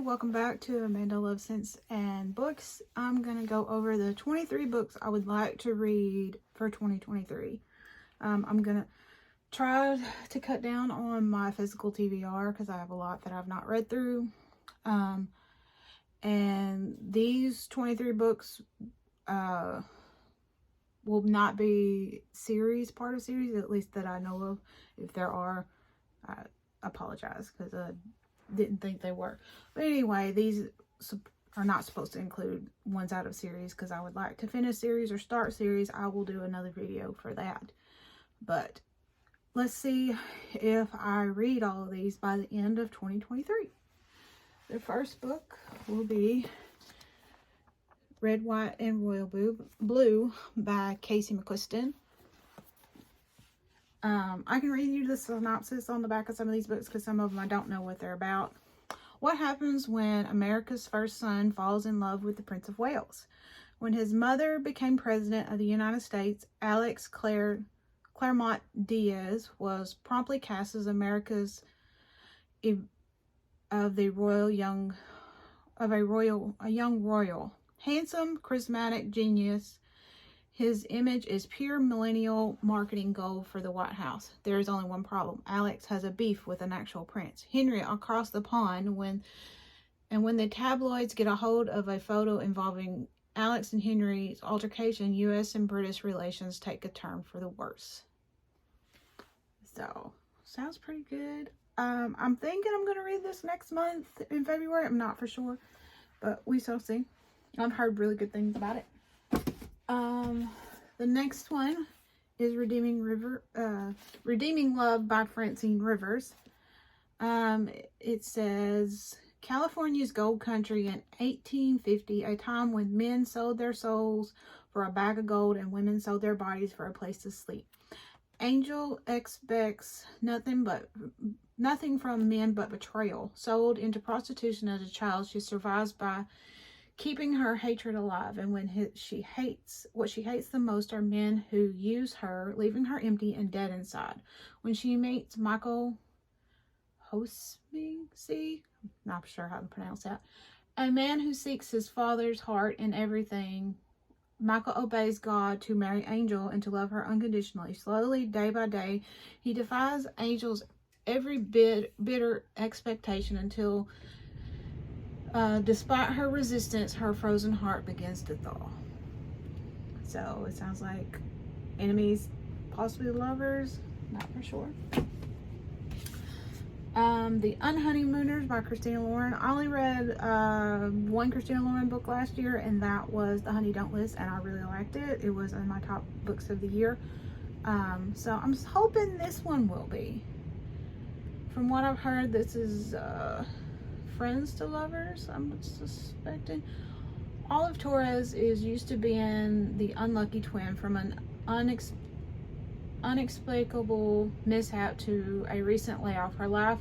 welcome back to Amanda Love Sense and Books. I'm going to go over the 23 books I would like to read for 2023. I'm going to try to cut down on my physical TBR because I have a lot that I've not read through. And these 23 books will not be part of series, at least that I know of. If there are, I apologize because didn't think they were. But anyway, these are not supposed to include ones out of series because I would like to finish series or start series. I will do another video for that. But let's see if I read all of these by the end of 2023. The first book will be Red, White, and Royal Blue by Casey McQuiston. I can read you the synopsis on the back of some of these books because some of them I don't know what they're about. What happens when America's first son falls in love with the Prince of Wales? When his mother became president of the United States, Alex Claremont Diaz was promptly cast as America's a young royal. Handsome, charismatic genius. His image is pure millennial marketing gold for the White House. There is only one problem. Alex has a beef with an actual prince, Henry, across the pond. When the tabloids get a hold of a photo involving Alex and Henry's altercation, U.S. and British relations take a turn for the worse. So, sounds pretty good. I'm thinking I'm going to read this next month in February. I'm not for sure, but we shall see. I've heard really good things about it. The next one is Redeeming Love by Francine Rivers. It says, California's gold country in 1850, a time when men sold their souls for a bag of gold and women sold their bodies for a place to sleep. Angel expects nothing from men but betrayal. Sold into prostitution as a child, she survives by keeping her hatred alive, and what she hates the most are men who use her, leaving her empty and dead inside. When she meets Michael Hosmsey, not sure how to pronounce that, a man who seeks his father's heart in everything, Michael obeys God to marry Angel and to love her unconditionally. Slowly, day by day, he defies Angel's every bitter expectation until despite her resistance, her frozen heart begins to thaw. So it sounds like enemies, possibly lovers, not for sure. The Unhoneymooners by Christina Lauren. I only read one Christina Lauren book last year, and that was The Honey Don't List, and I really liked it. It was in my top books of the year. So I'm hoping this one will be. From what I've heard, this is friends to lovers, I'm suspecting. Olive Torres is used to being the unlucky twin from an unexplicable mishap to a recent layoff. Her life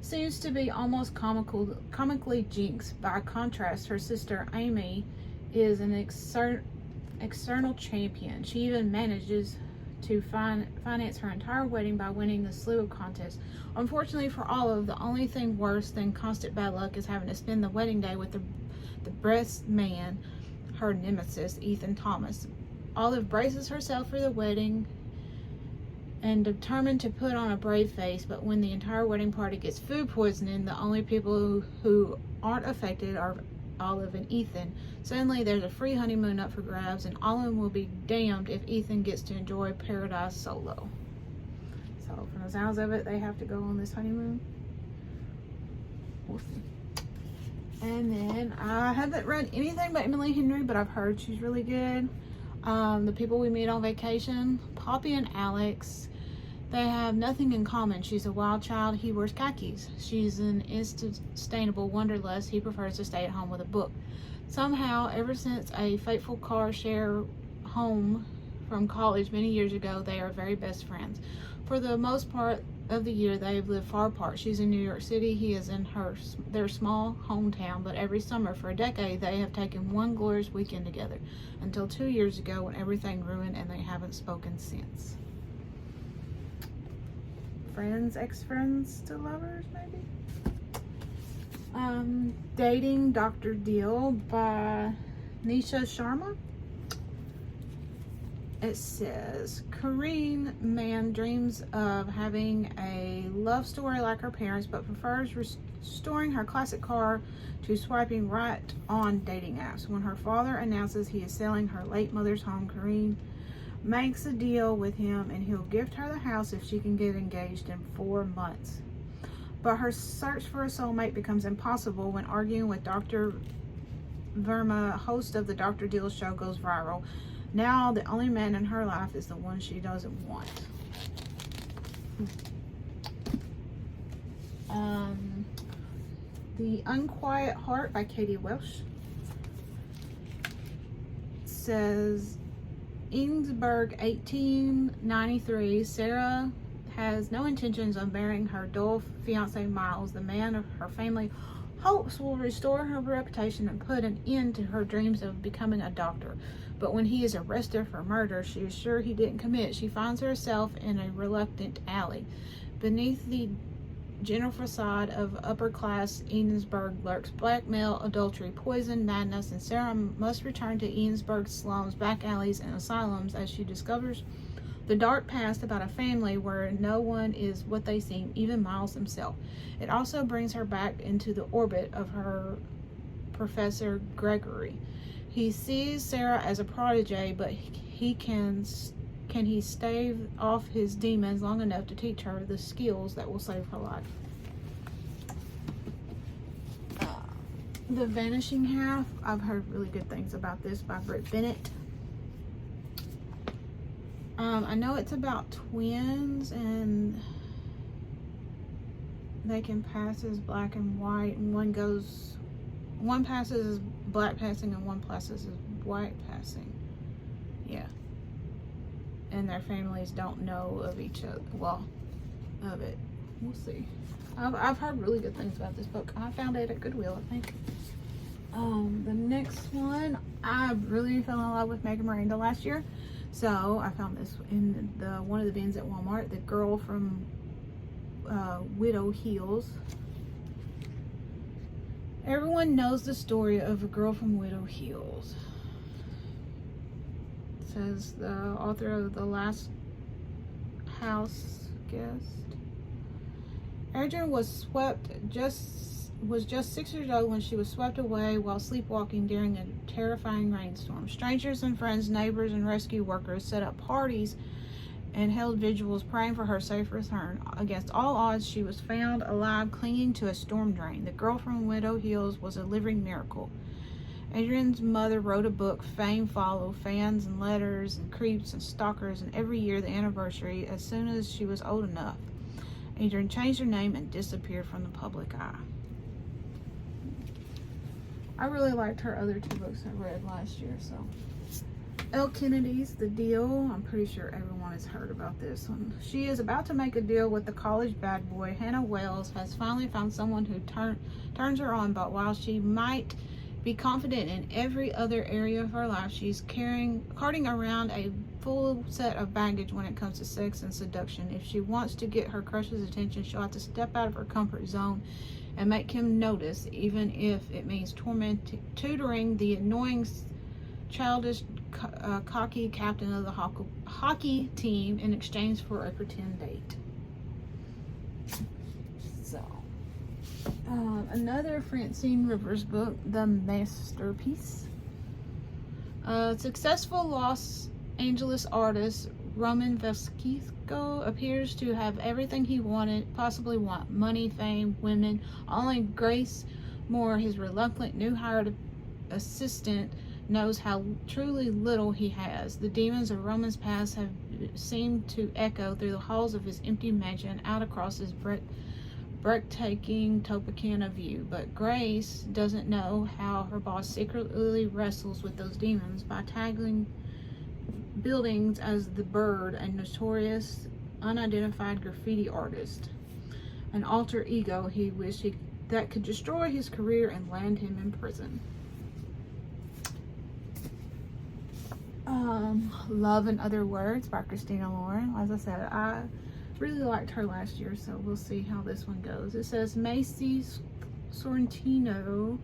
seems to be almost comically jinxed. By contrast, her sister Amy is an external champion. She even manages to finance her entire wedding by winning the slew of contests. Unfortunately for Olive, the only thing worse than constant bad luck is having to spend the wedding day with the best man, her nemesis, Ethan Thomas. Olive braces herself for the wedding and determined to put on a brave face, but when the entire wedding party gets food poisoning, the only people who aren't affected are Olive and Ethan. Suddenly there's a free honeymoon up for grabs, and Olive will be damned if Ethan gets to enjoy paradise solo. So from the sounds of it, they have to go on this honeymoon. We'll see. And then I haven't read anything by Emily Henry, but I've heard she's really good. The People We Meet on Vacation. Poppy and Alex, they have nothing in common. She's a wild child. He wears khakis. She's an unsustainable wanderlust. He prefers to stay at home with a book. Somehow, ever since a fateful car share home from college many years ago, they are very best friends. For the most part of the year, they have lived far apart. She's in New York City. He is in their small hometown, but every summer for a decade, they have taken one glorious weekend together, until 2 years ago when everything ruined and they haven't spoken since. Friends, ex-friends to lovers, maybe? Dating Dr. Deal by Nisha Sharma. It says, Korean man dreams of having a love story like her parents, but prefers restoring her classic car to swiping right on dating apps. When her father announces he is selling her late mother's home, Korean makes a deal with him and he'll gift her the house if she can get engaged in 4 months. But her search for a soulmate becomes impossible when arguing with Dr. Verma, host of the Dr. Deal show, goes viral. Now the only man in her life is the one she doesn't want. The Unquiet Heart by Katie Welsh says, Eansburg, 1893. Sarah has no intentions of marrying her dull fiance Miles, the man of her family hopes will restore her reputation and put an end to her dreams of becoming a doctor. But when he is arrested for murder she is sure he didn't commit, she finds herself in a reluctant alley. Beneath the general facade of upper-class Eansburg lurks blackmail, adultery, poison, madness, and Sarah must return to Eansburg's slums, back alleys, and asylums as she discovers the dark past about a family where no one is what they seem, even Miles himself. It also brings her back into the orbit of her Professor Gregory. He sees Sarah as a protege, but can he stave off his demons long enough to teach her the skills that will save her life? The Vanishing Half. I've heard really good things about this, by Britt Bennett. I know it's about twins and they can pass as black and white, and one passes as black passing and one passes as white passing. Yeah. And their families don't know of each other, well, of it. We'll see. I've heard really good things about this book. I found it at Goodwill, I think. The next one, I really fell in love with Megan Miranda last year, so I found this in one of the bins at Walmart. The Girl from Widow Hills. Everyone knows the story of A Girl from Widow Hills. It says the author of The Last House Guest. Adrian was just 6 years old when she was swept away while sleepwalking during a terrifying rainstorm. Strangers and friends, neighbors, and rescue workers set up parties and held vigils praying for her safe return. Against all odds, she was found alive, clinging to a storm drain. The Girl from Widow Hills was a living miracle. Adrian's mother wrote a book, Fame followed, fans and letters and creeps and stalkers, and every year the anniversary, as soon as she was old enough. Adrian changed her name and disappeared from the public eye. I really liked her other 2 books I read last year, so. Elle Kennedy's The Deal. I'm pretty sure everyone has heard about this one. She is about to make a deal with the college bad boy. Hannah Wells has finally found someone who turns her on, but while she might be confident in every other area of her life, she's carting around a full set of baggage when it comes to sex and seduction. If she wants to get her crush's attention, she'll have to step out of her comfort zone and make him notice, even if it means tutoring the annoying, childish, cocky captain of the hockey team in exchange for a pretend date. So, another Francine Rivers book, The Masterpiece. Successful Los Angeles artist Roman Vesquico appears to have everything he possibly want: money, fame, women. Only Grace Moore, his reluctant new hired assistant, knows how truly little he has. The demons of Roman's past have seemed to echo through the halls of his empty mansion out across his breathtaking Topacana view. But Grace doesn't know how her boss secretly wrestles with those demons by tagging buildings as the Bird, a notorious unidentified graffiti artist, an alter ego he wished that could destroy his career and land him in prison. Love and Other Words by Christina Lauren. As I said, I really liked her last year, so we'll see how this one goes. It says, Macy's Sorrentino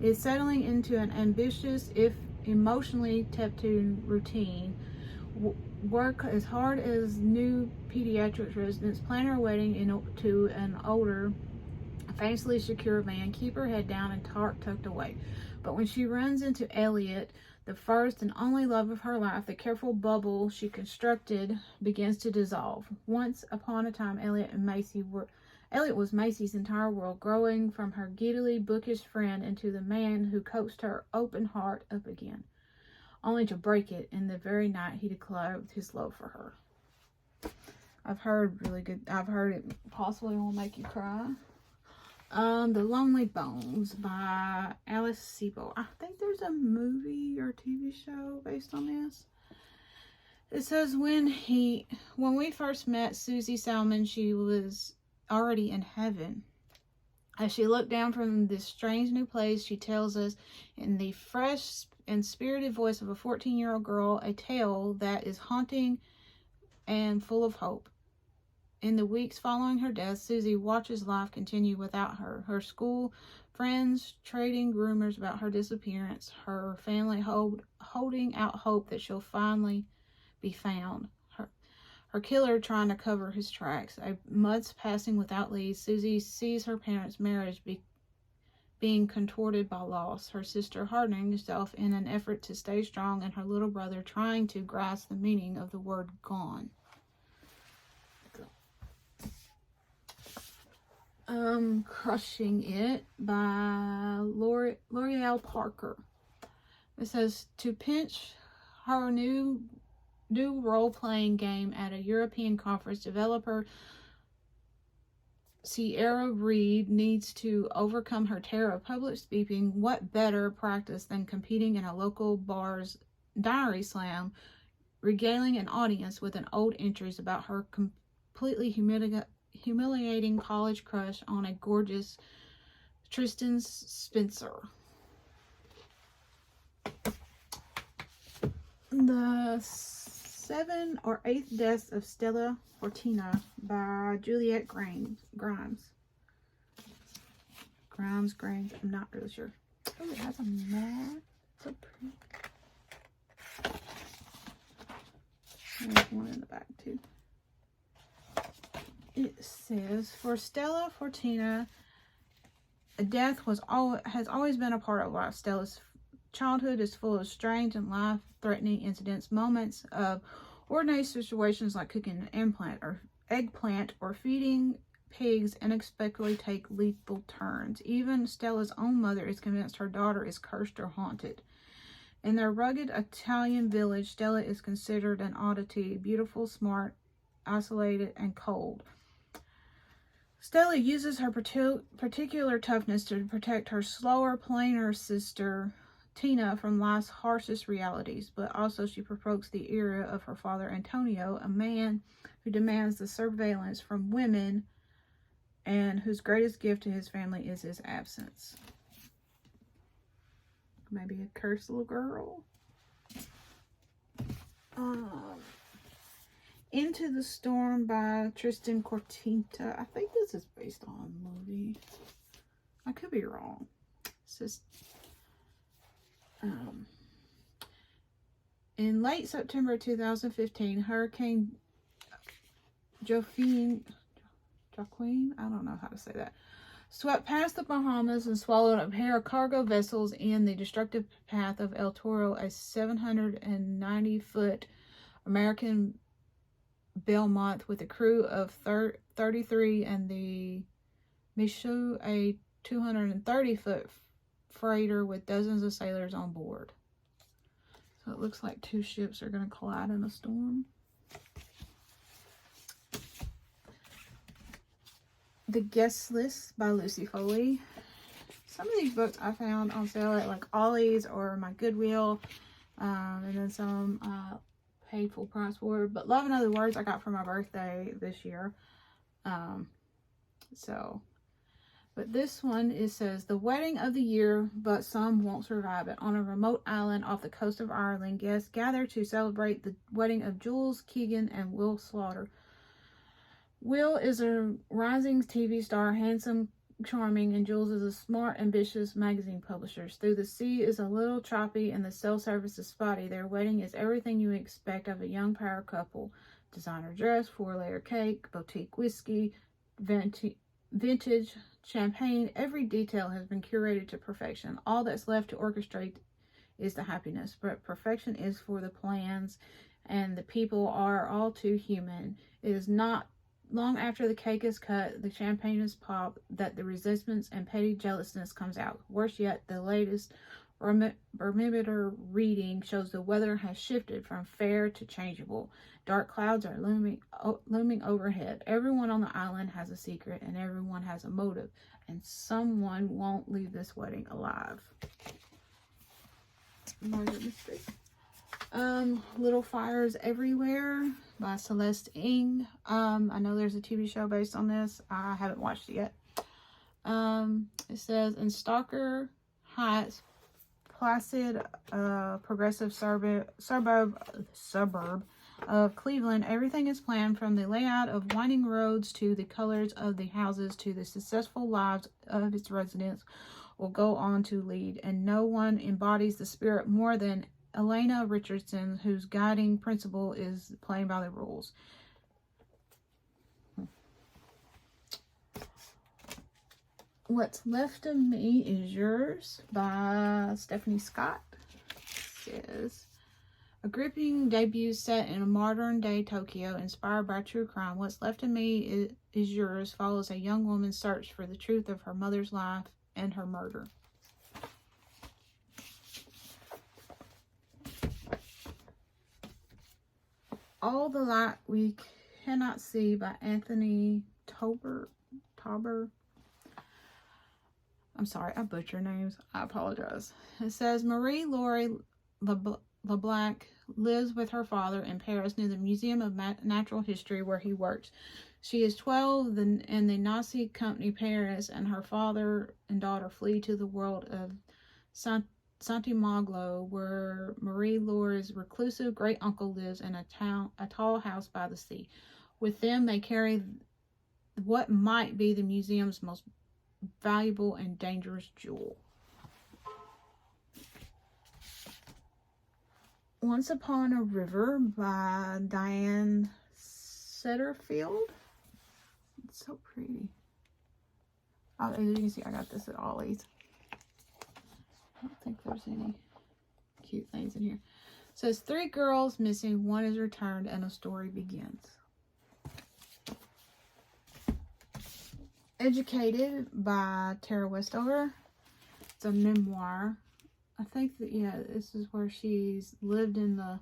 is settling into an ambitious, if emotionally tapered routine. Work as hard as new pediatrics residents, plan her wedding to an older, famously secure man, keep her head down and heart tucked away. But when she runs into Elliot, the first and only love of her life, the careful bubble she constructed begins to dissolve. Once upon a time, Elliot was Macy's entire world, growing from her giddily bookish friend into the man who coaxed her open heart up again, only to break it in the very night he declared his love for her. I've heard it possibly will make you cry. The Lonely Bones by Alice Sebold. I think there's a movie or TV show based on this. It says when we first met Susie Salmon, she was already in heaven. As she looked down from this strange new place, she tells us in the fresh and spirited voice of a 14-year-old girl a tale that is haunting and full of hope. In the weeks following her death, Susie watches life continue without her. Her school friends trading rumors about her disappearance. Her family holding out hope that she'll finally be found. Her killer trying to cover his tracks. Months passing without leads, Susie sees her parents' marriage being contorted by loss. Her sister hardening herself in an effort to stay strong, and her little brother trying to grasp the meaning of the word gone. Crushing It by L'Oreal Parker. It says, to pinch her new role-playing game at a European conference, developer Sierra Reed needs to overcome her terror of public speaking. What better practice than competing in a local bar's diary slam, regaling an audience with an old entries about her completely humiliating college crush on a gorgeous Tristan Spencer. The 7 or 8 Deaths of Stella Fortina by Juliette Grimes. I'm not really sure. Oh, it has a mat. So pretty. There's one in the back too. It says, for Stella Fortina, death has always been a part of life. Stella's childhood is full of strange and life-threatening incidents, moments of ordinary situations like cooking an eggplant or feeding pigs unexpectedly take lethal turns. Even Stella's own mother is convinced her daughter is cursed or haunted. In their rugged Italian village, Stella is considered an oddity, beautiful, smart, isolated, and cold. Stella uses her particular toughness to protect her slower, plainer sister, Tina, from life's harshest realities, but also she provokes the ire of her father, Antonio, a man who demands the surveillance from women and whose greatest gift to his family is his absence. Maybe a cursed little girl. Into the Storm by Tristan Cortinta. I think this is based on a movie. I could be wrong. It's just in late September 2015, Hurricane Joaquin, I don't know how to say that, swept past the Bahamas and swallowed up a pair of cargo vessels in the destructive path of El Toro, a 790-foot American Belmont with a crew of 33, and the Michoud, a 230-foot freighter with dozens of sailors on board. So it looks like 2 ships are going to collide in a storm. The Guest List by Lucy Foley. Some of these books I found on sale at like Ollie's or my Goodwill, and then some paid full price for. But Love and Other Words I got for my birthday this year. But this one, it says, the wedding of the year, but some won't survive it. On a remote island off the coast of Ireland, guests gather to celebrate the wedding of Jules Keegan and Will Slaughter. Will is a rising TV star, handsome charming, and Jules is a smart, ambitious magazine publisher. Through the Sea is a little choppy, and the cell service is spotty. Their wedding is everything you expect of a young power couple. Designer dress, 4-layer cake, boutique whiskey, vintage champagne. Every detail has been curated to perfection. All that's left to orchestrate is the happiness, but perfection is for the plans, and the people are all too human. It is not long after the cake is cut, the champagne is popped, that the resistance and petty jealousness comes out. Worse yet, the latest barometer reading shows the weather has shifted from fair to changeable. Dark clouds are looming overhead. Everyone on the island has a secret, and everyone has a motive, and someone won't leave this wedding alive. Murder mystery. Little Fires Everywhere by Celeste Ng. I know there's a TV show based on this. I haven't watched it yet. It says, in Stalker Heights, placid, progressive suburb of Cleveland, everything is planned, from the layout of winding roads to the colors of the houses to the successful lives of its residents will go on to lead, and no one embodies the spirit more than Elena Richardson, whose guiding principle is playing by the rules. What's Left of Me Is Yours by Stephanie Scott. It says, a gripping debut set in a modern-day Tokyo, inspired by true crime. What's Left of Me Is Yours follows a young woman's search for the truth of her mother's life and her murder. All the Light We Cannot See by Anthony Tauber. I'm sorry, I butcher names. I apologize. It says, Marie-Laure LeBlanc lives with her father in Paris near the Museum of Natural History where he works. She is 12 in the Nazi company Paris, and her father and daughter flee to the world of Saint-Malo, where Marie-Laure's reclusive great uncle lives in a tall house by the sea. With them, they carry what might be the museum's most valuable and dangerous jewel. Once Upon a River by Diane Setterfield. It's so pretty. Oh, as you can see, I got this at Ollie's. I don't think there's any cute things in here. It says, 3 girls missing, 1 is returned, and a story begins. Educated by Tara Westover. It's a memoir. I think that, yeah, this is where she's lived in the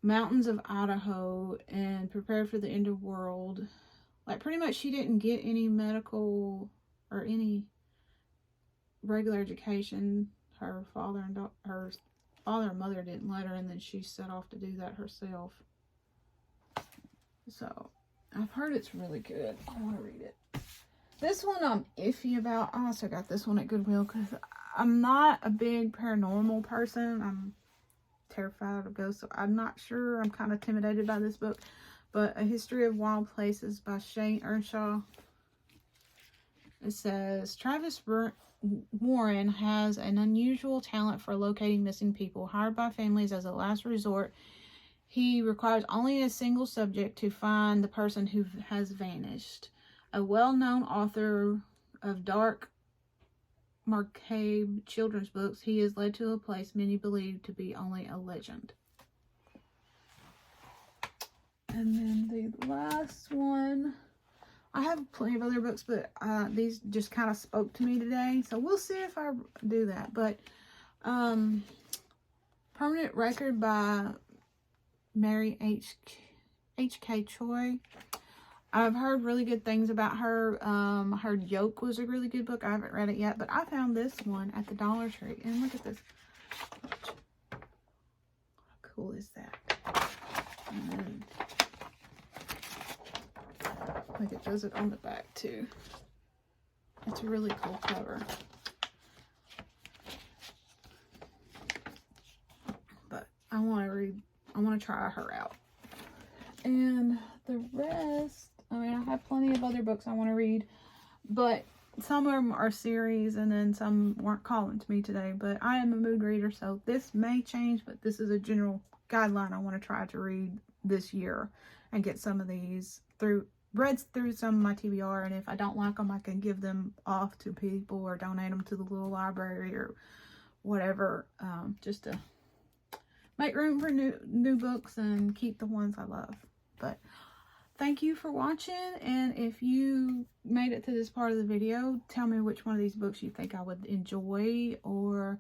mountains of Idaho and prepared for the end of the world. Like, pretty much she didn't get any medical or any regular education. Her father and mother didn't let her, and then she set off to do that herself. So I've heard it's really good. I want to read it. This one I'm iffy about. I also got this one at Goodwill because I'm not a big paranormal person. I'm terrified of ghosts, so I'm not sure. I'm kind of intimidated by this book. But A History of Wild Places by Shane Earnshaw. It says, Travis Warren has an unusual talent for locating missing people. Hired by families as a last resort, he requires only a single subject to find the person who has vanished. A well-known author of dark, macabre children's books, he is led to a place many believe to be only a legend. And then the last one, I have plenty of other books, but these just kind of spoke to me today. So we'll see if I do that. But Permanent Record by Mary H.K. Choi. I've heard really good things about her. I heard Yoke was a really good book. I haven't read it yet, but I found this one at the Dollar Tree. And look at this. How cool is that? And then, like, it does it on the back too. It's a really cool cover. But I want to try her out. And the rest, I mean, I have plenty of other books I want to read, but some of them are series, and then some weren't calling to me today. But I am a mood reader, so this may change, but this is a general guideline I want to try to read this year and get some of these read through some of my TBR, and if I don't like them, I can give them off to people or donate them to the little library or whatever, just to make room for new books and keep the ones I love. But thank you for watching, and if you made it to this part of the video, tell me which one of these books you think I would enjoy, or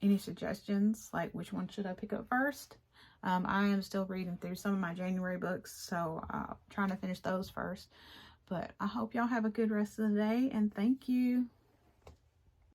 any suggestions, like which one should I pick up first. I am still reading through some of my January books, so trying to finish those first. But I hope y'all have a good rest of the day, and thank you.